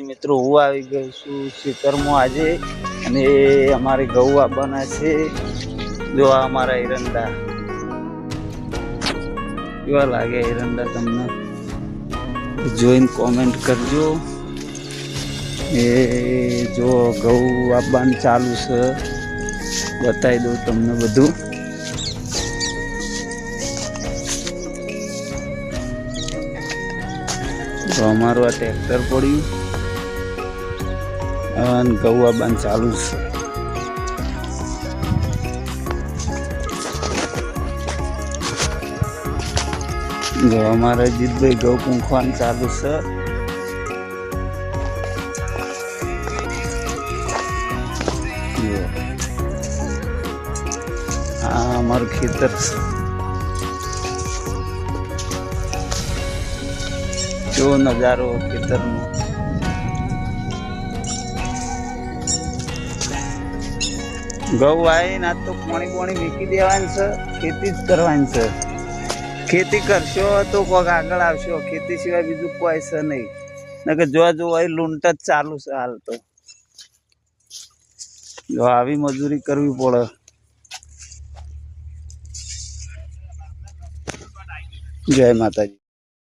મિત્રો હું આવી ગયો છું ખેતરમાં આજે અને અમારે ઘઉં આવવાના છે। જો આ અમારા એરંડા કેવા લાગે એરંડા તમને જોઈને કોમેન્ટ કરજો। એ જો ઘઉં આવવાનું ચાલુ છે બતાવી દઉં તમને બધું। તો અમારું આ ટ્રેક્ટર પડ્યું અને ઘઉં આવવાનું ચાલુ છે। જો અમારા જીતભાઈ ઘઉં પૂંખવાનું ચાલુ છે। આ અમારું ખેતર છે। જો નજારો ખેતરનો ઘઉં આવીને આજ તો પાણી મૂકી દેવાનું છે। ખેતી જ કરવાની છે। ખેતી કરશો તો કોક આગળ આવશો। ખેતી સિવાય બીજું કોઈ છે નહીં। નકર જો લૂંટ જ ચાલુ છે હાલ તો। જો આવી મજૂરી કરવી પડે। જય માતાજી।